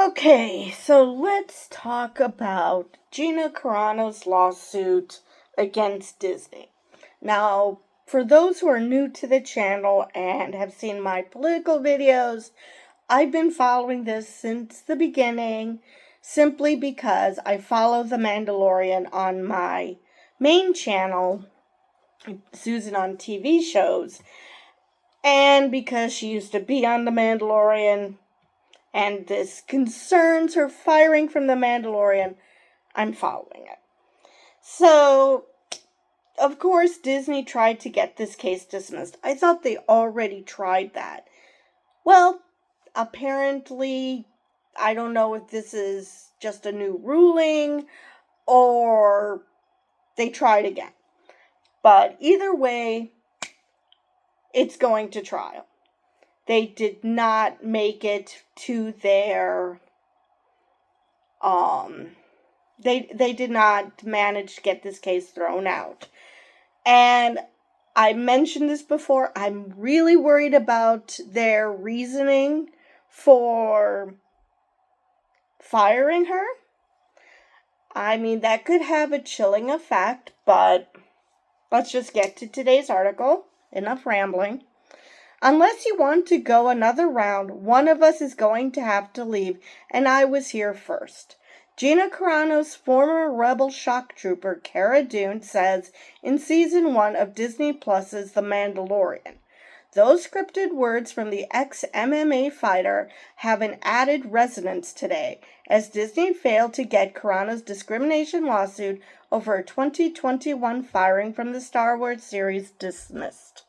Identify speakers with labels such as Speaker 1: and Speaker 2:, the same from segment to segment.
Speaker 1: Okay, so let's talk about Gina Carano's lawsuit against Disney. Now, for those who are new to the channel and have seen my political videos, I've been following this since the beginning simply because I follow The Mandalorian on my main channel, Susan on TV shows, and because she used to be on The Mandalorian, and this concerns her firing from The Mandalorian, I'm following it. So, of course, Disney tried to get this case dismissed. I thought they already tried that. Well, apparently, I don't know if this is just a new ruling or they tried again. But either way, it's going to trial. They did not make it to their they did not manage to get this case thrown out. And I mentioned this before, I'm really worried about their reasoning for firing her. I mean, that could have a chilling effect, but let's just get to today's article. Enough rambling. Unless you want to go another round, one of us is going to have to leave, and I was here first. Gina Carano's former Rebel shock trooper, Cara Dune, says in Season 1 of Disney Plus's The Mandalorian. Those scripted words from the ex-MMA fighter have an added resonance today, as Disney failed to get Carano's discrimination lawsuit over her 2021 firing from the Star Wars series dismissed.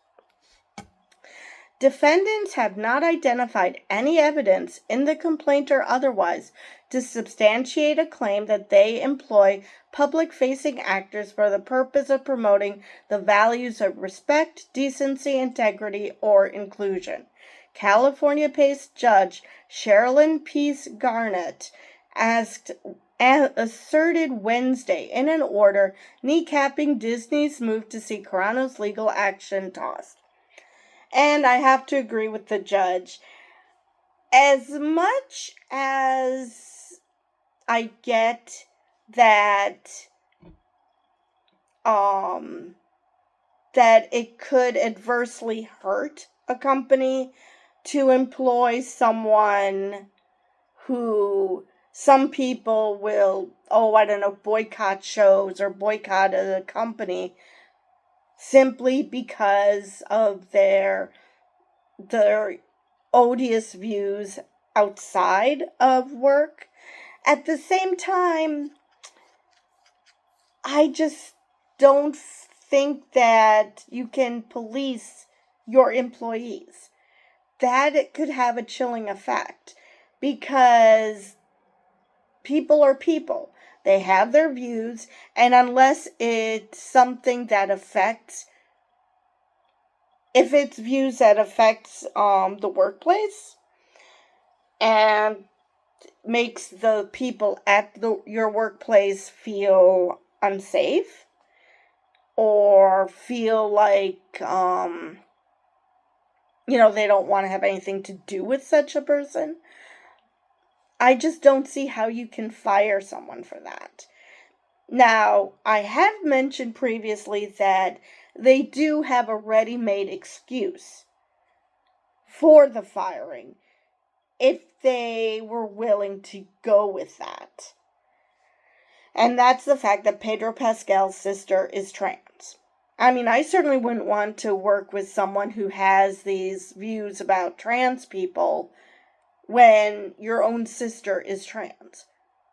Speaker 1: Defendants have not identified any evidence in the complaint or otherwise to substantiate a claim that they employ public-facing actors for the purpose of promoting the values of respect, decency, integrity, or inclusion. California-based Judge Sherilyn Peace Garnett asserted Wednesday in an order kneecapping Disney's move to see Carano's legal action tossed. And I have to agree with the judge. As much as I get that that it could adversely hurt a company to employ someone who some people will, boycott shows or boycott a company simply because of their odious views outside of work. At the same time, I just don't think that you can police your employees. That it could have a chilling effect because people are people. They have their views, and unless it's something that affects, if it's views that affects the workplace and makes the people at your workplace feel unsafe or feel like, they don't want to have anything to do with such a person, I just don't see how you can fire someone for that. Now, I have mentioned previously that they do have a ready-made excuse for the firing if they were willing to go with that. And that's the fact that Pedro Pascal's sister is trans. I mean, I certainly wouldn't want to work with someone who has these views about trans people when your own sister is trans.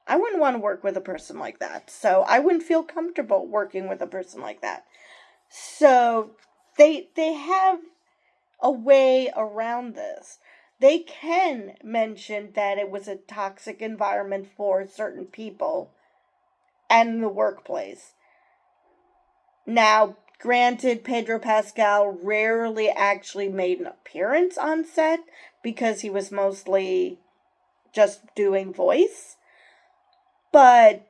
Speaker 1: I wouldn't want to work with a person like that. So I wouldn't feel comfortable working with a person like that. So they have a way around this. They can mention that it was a toxic environment for certain people and the workplace. Now, granted, Pedro Pascal rarely actually made an appearance on set because he was mostly just doing voice. But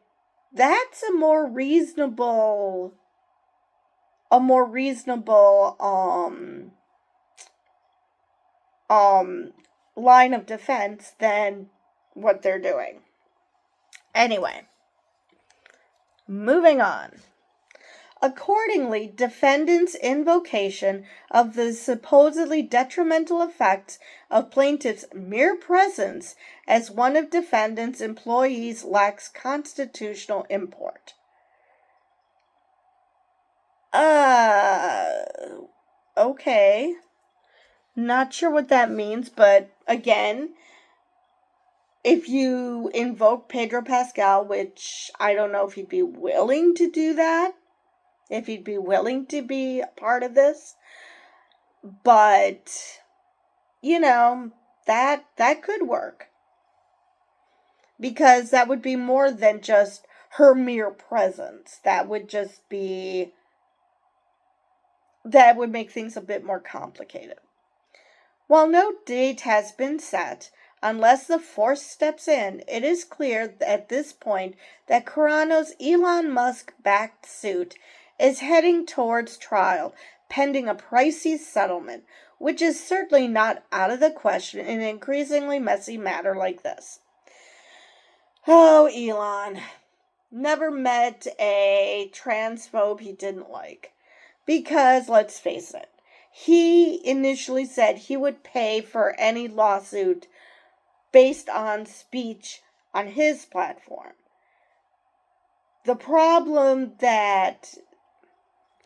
Speaker 1: that's a more reasonable line of defense than what they're doing. Anyway, moving on. Accordingly, defendants' invocation of the supposedly detrimental effects of plaintiff's mere presence as one of defendant's employees lacks constitutional import. Okay. Not sure what that means, but again, if you invoke Pedro Pascal, which I don't know if he'd be willing to do that, if he'd be willing to be a part of this, but, that could work. Because that would be more than just her mere presence. That would make things a bit more complicated. While no date has been set, unless the force steps in, it is clear at this point that Carano's Elon Musk-backed suit is heading towards trial, pending a pricey settlement, which is certainly not out of the question in an increasingly messy matter like this. Oh, Elon. Never met a transphobe he didn't like. Because, let's face it, he initially said he would pay for any lawsuit based on speech on his platform. The problem that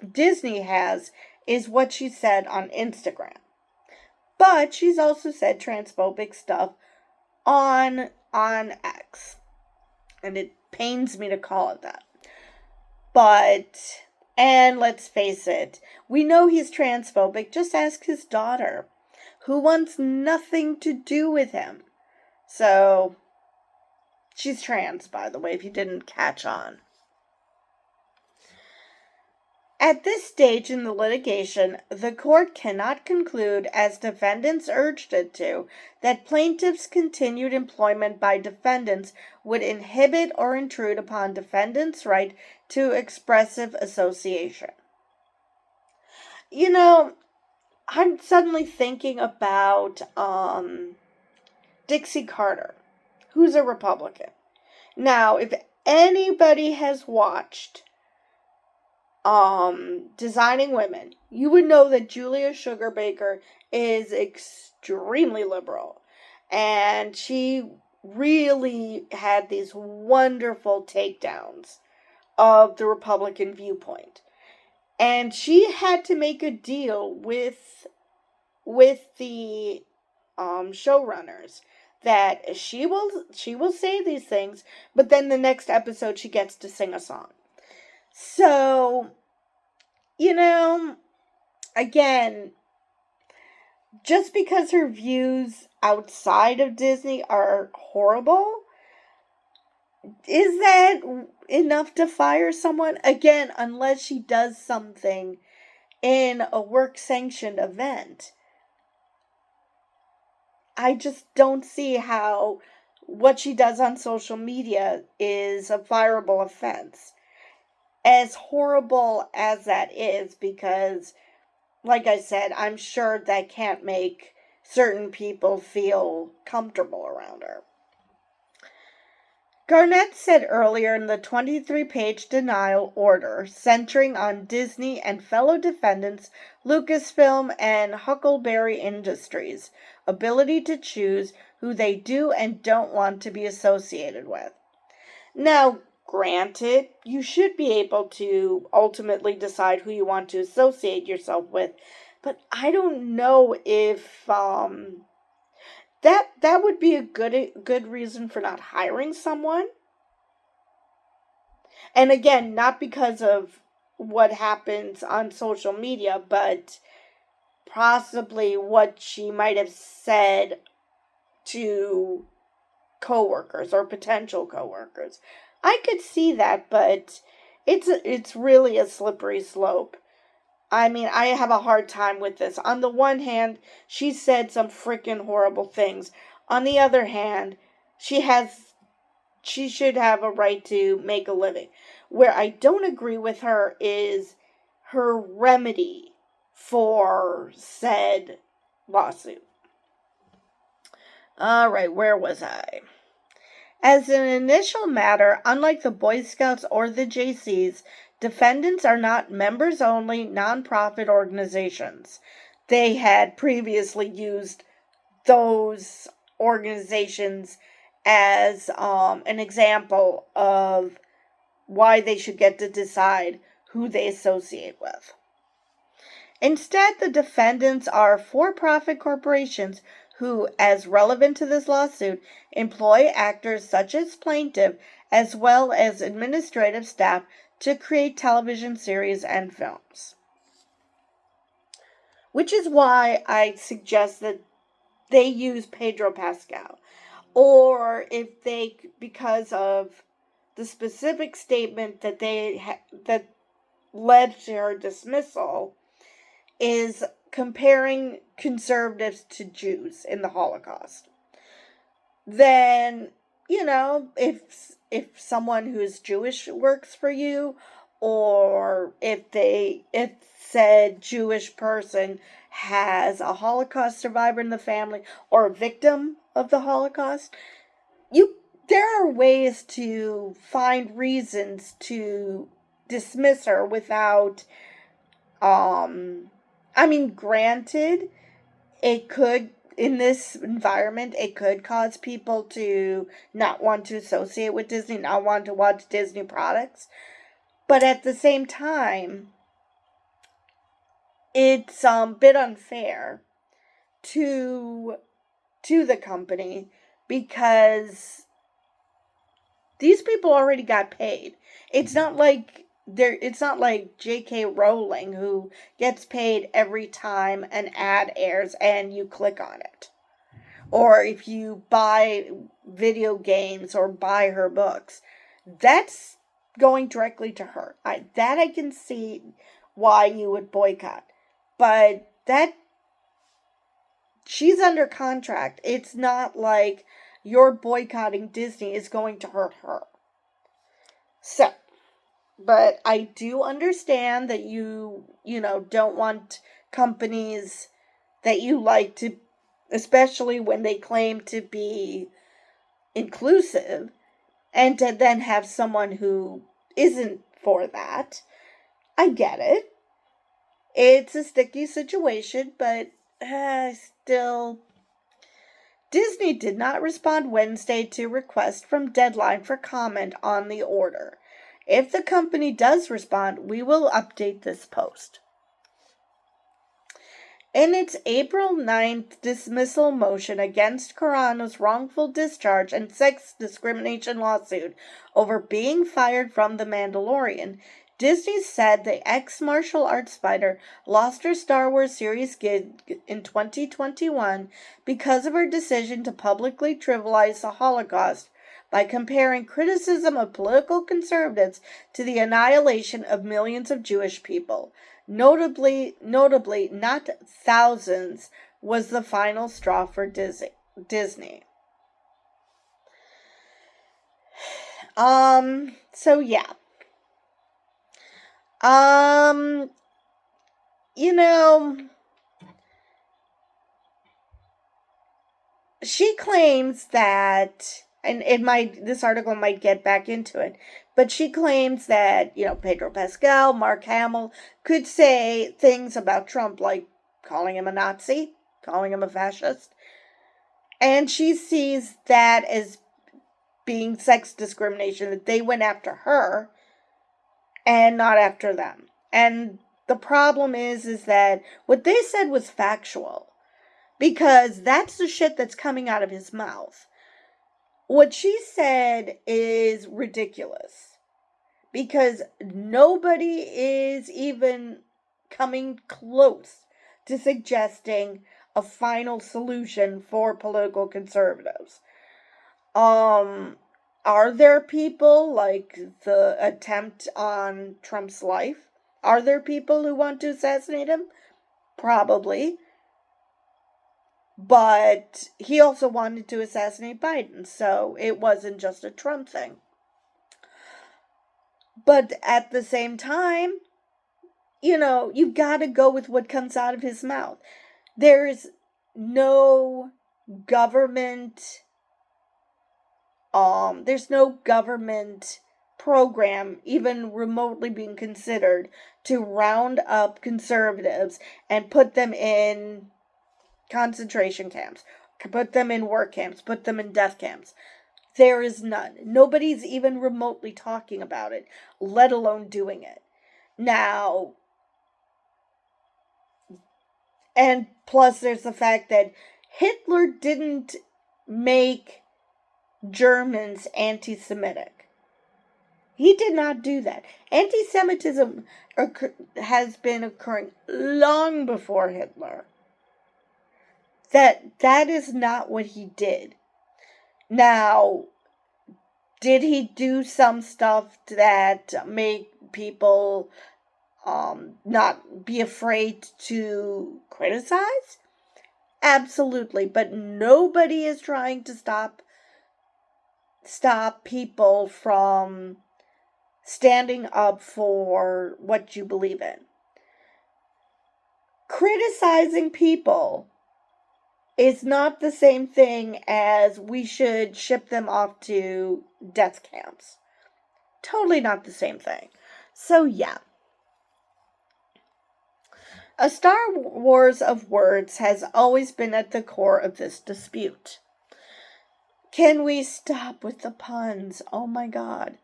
Speaker 1: Disney has is what she said on Instagram. But she's also said transphobic stuff on X. And it pains me to call it that. And let's face it, we know he's transphobic. Just ask his daughter, who wants nothing to do with him. So, she's trans, by the way, if you didn't catch on. At this stage in the litigation, the court cannot conclude, as defendants urged it to, that plaintiffs' continued employment by defendants would inhibit or intrude upon defendants' right to expressive association. I'm suddenly thinking about Dixie Carter, who's a Republican. Now, if anybody has watched Designing Women, you would know that Julia Sugarbaker is extremely liberal. And she really had these wonderful takedowns of the Republican viewpoint. And she had to make a deal with the showrunners that she will say these things, but then the next episode she gets to sing a song. So, again, just because her views outside of Disney are horrible, is that enough to fire someone? Again, unless she does something in a work-sanctioned event. I just don't see how what she does on social media is a fireable offense. As horrible as that is, because, like I said, I'm sure that can't make certain people feel comfortable around her. Garnett said earlier in the 23-page denial order, centering on Disney and fellow defendants Lucasfilm and Huckleberry Industries' ability to choose who they do and don't want to be associated with. Now, granted, you should be able to ultimately decide who you want to associate yourself with, but I don't know if that would be a good reason for not hiring someone. And again, not because of what happens on social media, but possibly what she might have said to coworkers or potential coworkers. I could see that, but it's really a slippery slope. I mean, I have a hard time with this. On the one hand, she said some freaking horrible things. On the other hand, she should have a right to make a living. Where I don't agree with her is her remedy for said lawsuit. All right, where was I? As an initial matter, unlike the Boy Scouts or the JCs, defendants are not members-only nonprofit organizations. They had previously used those organizations as an example of why they should get to decide who they associate with. Instead, the defendants are for-profit corporations who, as relevant to this lawsuit, employ actors such as plaintiff as well as administrative staff to create television series and films. Which is why I suggest that they use Pedro Pascal. Or if they, because of the specific statement that that led to her dismissal, is comparing conservatives to Jews in the Holocaust. Then, if someone who is Jewish works for you, or if said Jewish person has a Holocaust survivor in the family or a victim of the Holocaust, there are ways to find reasons to dismiss her without granted, it could, in this environment, it could cause people to not want to associate with Disney, not want to watch Disney products. But at the same time, it's a bit unfair to the company because these people already got paid. It's not like J.K. Rowling, who gets paid every time an ad airs and you click on it. Or if you buy video games or buy her books. That's going directly to her. I can see why you would boycott. But she's under contract. It's not like your boycotting Disney is going to hurt her. So, but I do understand that you don't want companies that you like to, especially when they claim to be inclusive, and to then have someone who isn't for that. I get it. It's a sticky situation, but still. Disney did not respond Wednesday to request from Deadline for comment on the order. If the company does respond, we will update this post. In its April 9th dismissal motion against Carano's wrongful discharge and sex discrimination lawsuit over being fired from The Mandalorian, Disney said the ex-martial arts fighter lost her Star Wars series gig in 2021 because of her decision to publicly trivialize the Holocaust by comparing criticism of political conservatives to the annihilation of millions of Jewish people. Notably, not thousands, was the final straw for Disney. So yeah. She claims that, and this article might get back into it, but she claims that, Pedro Pascal, Mark Hamill could say things about Trump, like calling him a Nazi, calling him a fascist, and she sees that as being sex discrimination, that they went after her and not after them. And the problem is that what they said was factual, because that's the shit that's coming out of his mouth. What she said is ridiculous, because nobody is even coming close to suggesting a final solution for political conservatives. Are there people, like the attempt on Trump's life? Are there people who want to assassinate him? Probably. But he also wanted to assassinate Biden, so it wasn't just a Trump thing. But at the same time, you've got to go with what comes out of his mouth. There's no government there's no government program even remotely being considered to round up conservatives and put them in concentration camps, put them in work camps, put them in death camps. There is none. Nobody's even remotely talking about it, let alone doing it. Now, and plus there's the fact that Hitler didn't make Germans anti-Semitic. He did not do that. Anti-Semitism has been occurring long before Hitler. That is not what he did. Now, did he do some stuff that make people not be afraid to criticize? Absolutely, but nobody is trying to stop people from standing up for what you believe in. Criticizing people is not the same thing as we should ship them off to death camps. Totally not the same thing. So yeah. A Star Wars of words has always been at the core of this dispute. Can we stop with the puns? Oh my God.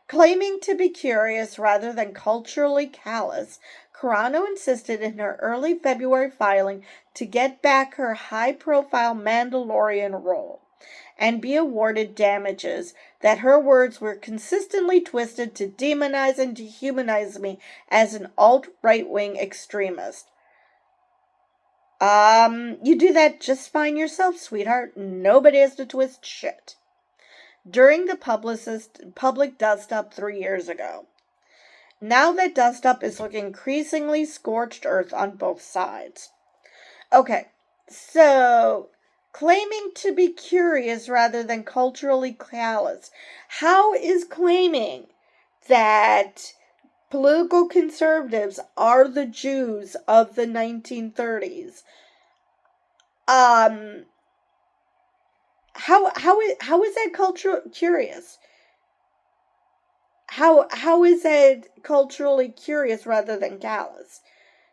Speaker 1: Claiming to be curious rather than culturally callous, Carano insisted in her early February filing to get back her high-profile Mandalorian role and be awarded damages that her words were consistently twisted to demonize and dehumanize me as an alt-right-wing extremist. You do that just fine yourself, sweetheart. Nobody has to twist shit. During the public dust-up 3 years ago. Now that dust-up is looking increasingly scorched earth on both sides. Okay, so claiming to be curious rather than culturally callous. How is claiming that political conservatives are the Jews of the 1930s? How is that cultural curious? How is it culturally curious rather than callous?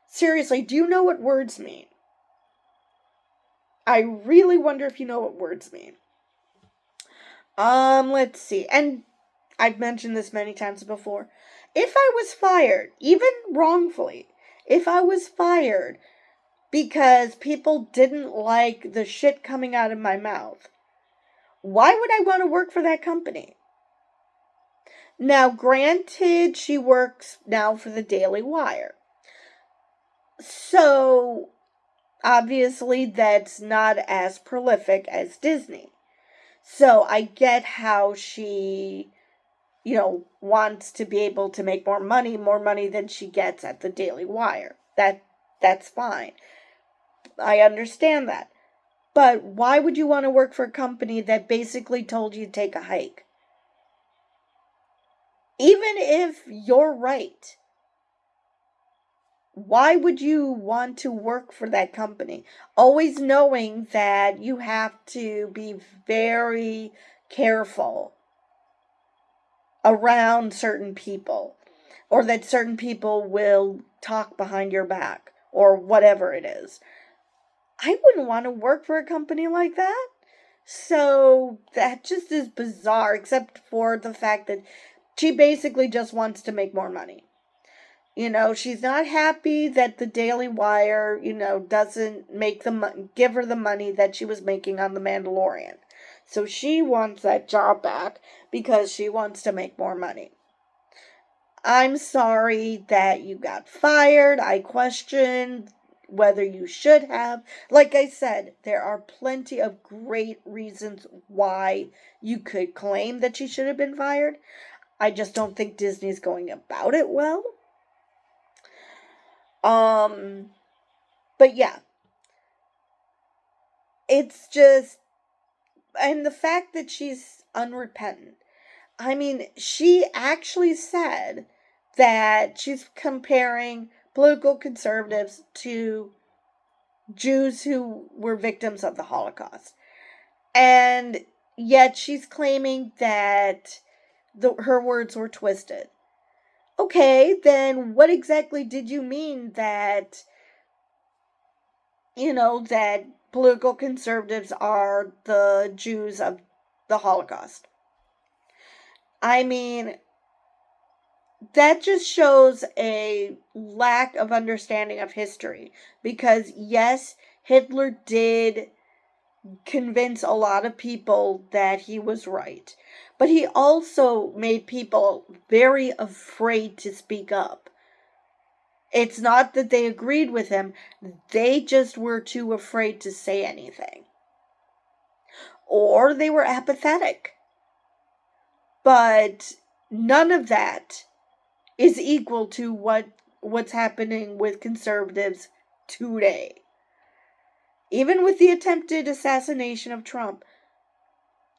Speaker 1: Seriously, do you know what words mean? I really wonder if you know what words mean. Let's see. And I've mentioned this many times before. If I was fired, even wrongfully, if I was fired because people didn't like the shit coming out of my mouth, why would I want to work for that company? Now, granted, she works now for the Daily Wire. So, obviously, that's not as prolific as Disney. So, I get how she, wants to be able to make more money than she gets at the Daily Wire. That's fine. I understand that. But why would you want to work for a company that basically told you to take a hike? Even if you're right, why would you want to work for that company? Always knowing that you have to be very careful around certain people, or that certain people will talk behind your back, or whatever it is. I wouldn't want to work for a company like that. So that just is bizarre, except for the fact that she basically just wants to make more money. She's not happy that the Daily Wire, doesn't give her the money that she was making on The Mandalorian. So she wants that job back because she wants to make more money. I'm sorry that you got fired. I question whether you should have. Like I said, there are plenty of great reasons why you could claim that she should have been fired. I just don't think Disney's going about it well. But yeah. It's just, and the fact that she's unrepentant. I mean, she actually said that she's comparing political conservatives to Jews who were victims of the Holocaust. And yet she's claiming that her words were twisted. Okay, then what exactly did you mean that, that political conservatives are the Jews of the Holocaust? I mean, that just shows a lack of understanding of history. Because, yes, Hitler did convince a lot of people that he was right. But he also made people very afraid to speak up. It's not that they agreed with him, they just were too afraid to say anything. Or they were apathetic. But none of that is equal to what's happening with conservatives today. Even with the attempted assassination of Trump,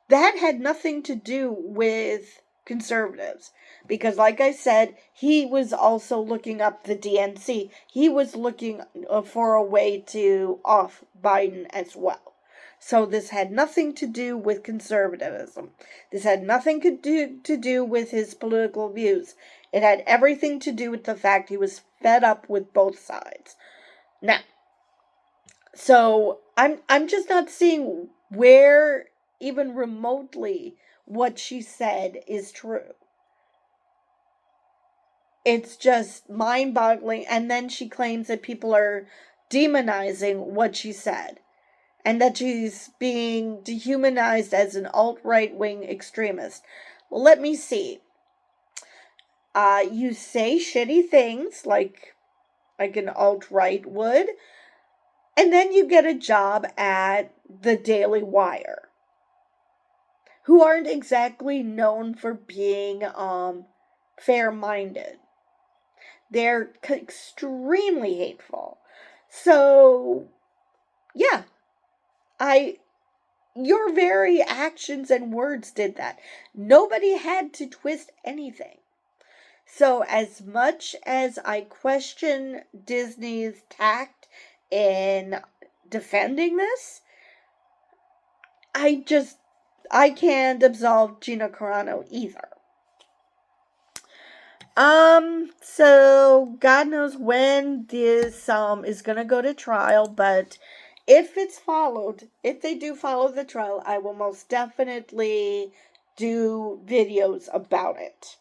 Speaker 1: that had nothing to do with conservatives. Because, like I said, he was also looking up the DNC. He was looking for a way to off Biden as well. So this had nothing to do with conservatism. This had nothing to do with his political views. It had everything to do with the fact he was fed up with both sides. Now, so I'm just not seeing where even remotely what she said is true. It's just mind-boggling. And then she claims that people are demonizing what she said, and that she's being dehumanized as an alt-right wing extremist. Well, let me see. You say shitty things like an alt-right would, and then you get a job at the Daily Wire, who aren't exactly known for being fair-minded. They're extremely hateful. So, yeah, your very actions and words did that. Nobody had to twist anything. So, as much as I question Disney's tact in defending this, I can't absolve Gina Carano either. So God knows when this is gonna go to trial, but if they do follow the trial, I will most definitely do videos about it.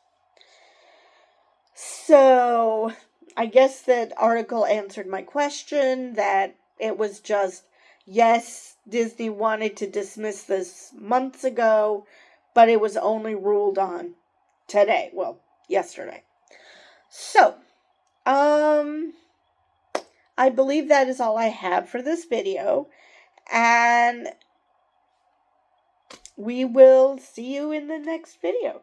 Speaker 1: So I guess that article answered my question, that it was just, yes, Disney wanted to dismiss this months ago, but it was only ruled on today. Well, yesterday. So, I believe that is all I have for this video, and we will see you in the next video.